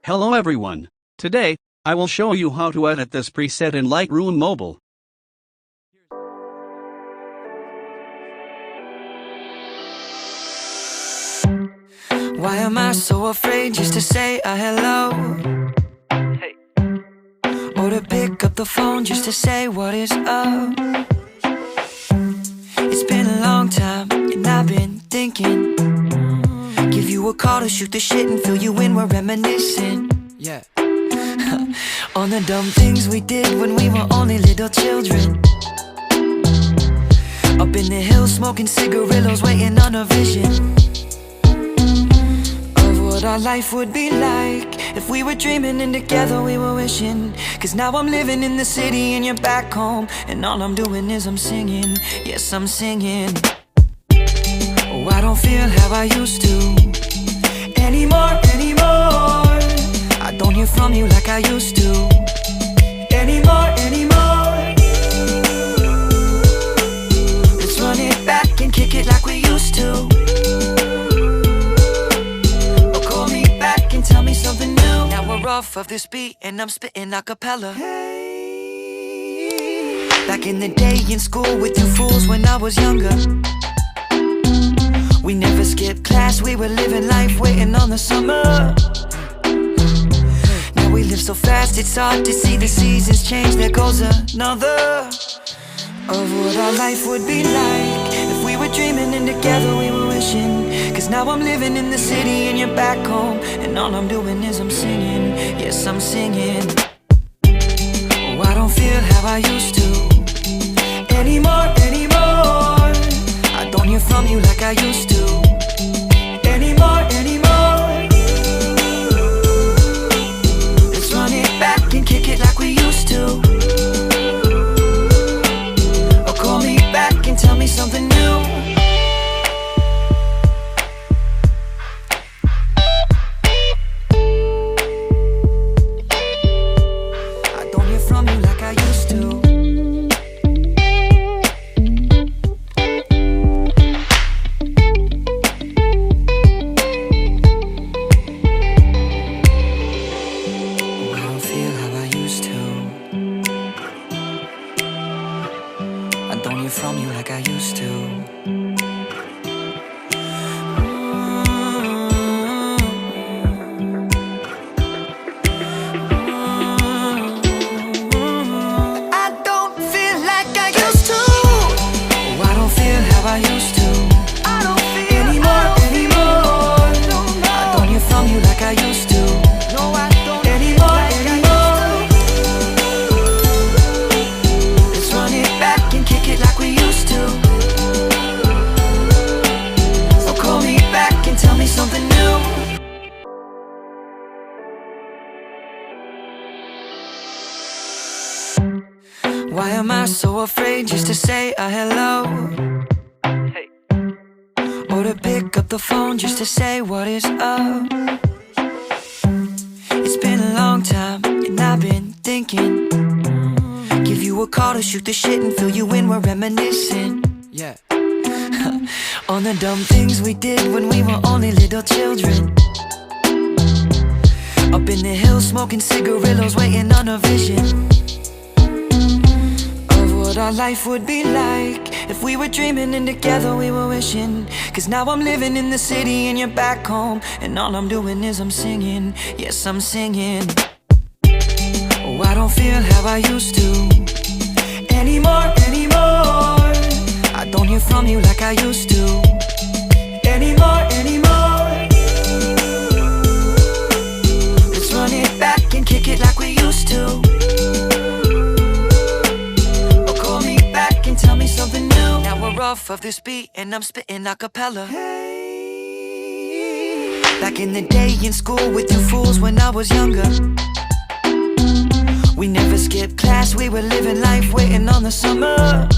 Hello everyone. Today, I will show you how to edit this preset in Lightroom Mobile. Why am I so afraid just to say a hello? Hey. Or to pick up the phone just to say what is up? It's been a long time and I've been thinking, give you a call to shoot the shit and fill you in, we're reminiscing. Yeah. On the dumb things we did when we were only little children. Up in the hills smoking cigarillos, waiting on a vision what our life would be like if we were dreaming and together we were wishing. Cause now I'm living in the city and you're back home, and all I'm doing is I'm singing. Yes, I'm singing. Oh, I don't feel how I used to anymore. I don't hear from you like I used to anymore. Let's run it back and kick it like we used to. Tell me something new. Now we're off of this beat and I'm spitting a cappella. Hey. Back in the day in school with you fools when I was younger, we never skipped class, we were living life waiting on the summer. Now we live so fast it's hard to see the seasons change. There goes another of what our life would be like if we were dreaming and together we were wishing. Cause now I'm living in the city and you're back home, and all I'm doing is I'm singing. Yes, I'm singing. Oh, I don't feel how I used to anymore. I don't hear from you like I used to anymore. Let's run it back and kick it like we used to. Or call me back and tell me something new. From you like I used to. I don't feel like I used to. Oh, I don't feel how I used to. I don't feel anymore. I don't hear from you like I used to. No, I don't anymore. Let's run it back and kick it like we used to. So call me back and tell me something new. Why am I so afraid just to say a hello? Hey. Or to pick up the phone just to say what is up? It's been a long time and I've been thinking, give you a call to shoot the shit and fill you in, we're reminiscing. Yeah. On the dumb things we did when we were only little children. Up in the hills smoking cigarillos, waiting on a vision of what our life would be like if we were dreaming and together we were wishing. Cause now I'm living in the city and you're back home, and all I'm doing is I'm singing. Yes, I'm singing. Oh, I don't feel how I used to anymore. I don't hear from you like I used to anymore. Let's run it back and kick it like we used to. Or call me back and tell me something new. Now we're off of this beat and I'm spitting a cappella. Hey. Back in the day in school with you fools when I was younger, we never skipped class, we were living life waiting on the summer.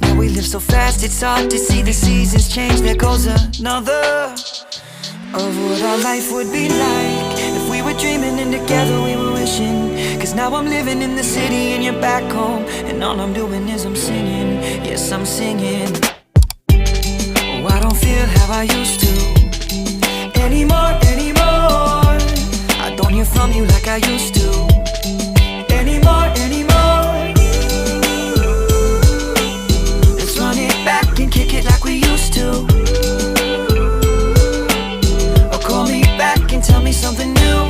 Now we live so fast it's hard to see the seasons change. There goes another of what our life would be like if we were dreaming and together we were wishing. Cause now I'm living in the city and you're back home, and all I'm doing is I'm singing. Yes, I'm singing. Oh, I don't feel how I used to anymore. from you like I used to anymore. Let's run it back and kick it like we used to. Or call me back and tell me something new.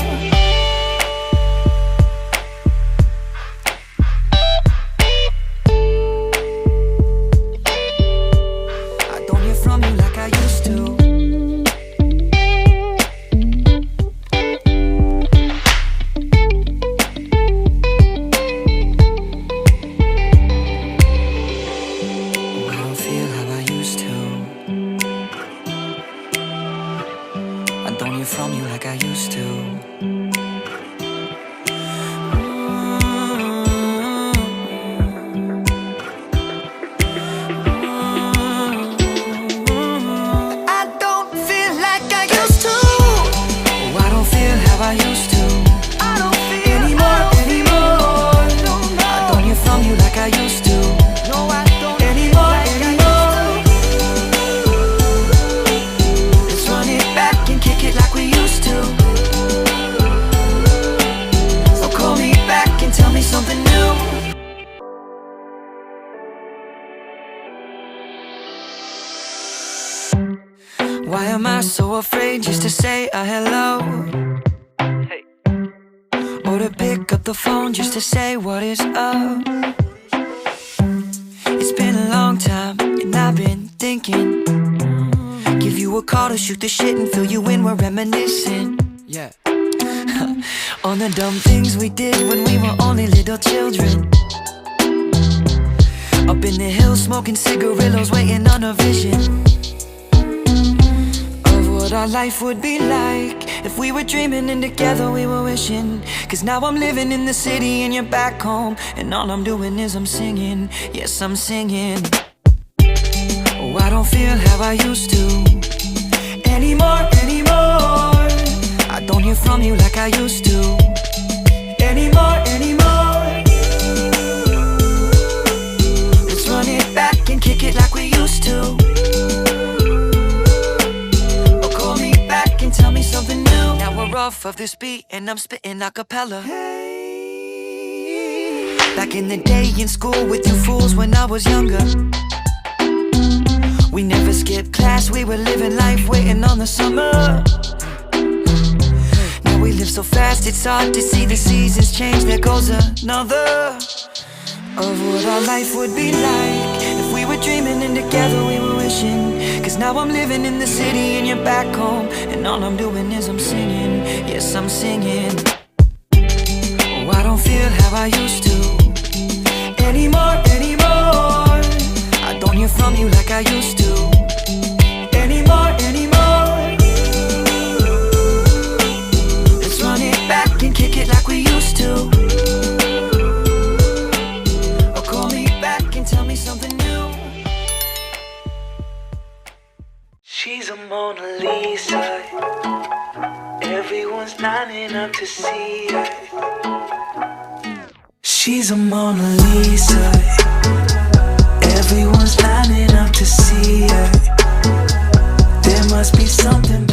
I don't hear from you like I used to. Don't hear from you like I used to. I don't feel like I used to. Oh, I don't feel how I used to. I don't feel anymore. I don't hear from you like I used to. No, I don't anymore. Let's run it back and kick it like we used to. So call me back and tell me something new. Why am I so afraid just to say a hello? Hey. Or to pick up the phone just to say what is up? It's been a long time and I've been thinking, give you a call to shoot the shit and fill you in, we're reminiscing. Yeah. On the dumb things we did when we were only little children. Up in the hills smoking cigarillos, waiting on a vision of what our life would be like if we were dreaming and together we were wishing. Cause now I'm living in the city and you're back home, and all I'm doing is I'm singing. Yes, I'm singing. Oh, I don't feel how I used to anymore. I don't hear from you like I used to anymore. Let's run it back and kick it like we used to. Or call me back and tell me something new. Now we're off of this beat and I'm spitting a cappella. Back in the day in school with you fools when I was younger, we never skipped class, we were living life waiting on the summer. Now we live so fast, it's hard to see the seasons change. There goes another of what our life would be like if we were dreaming and together we were wishing. Cause now I'm living in the city and you're back home, and all I'm doing is I'm singing. Yes, I'm singing. Oh, I don't feel how I used to anymore. I don't hear from you like I used to anymore. Let's run it back and kick it like we used to. Or call me back and tell me something new. She's a Mona Lisa, everyone's lining up to see her. She's a Mona Lisa, everyone's lining up to see her. There must be something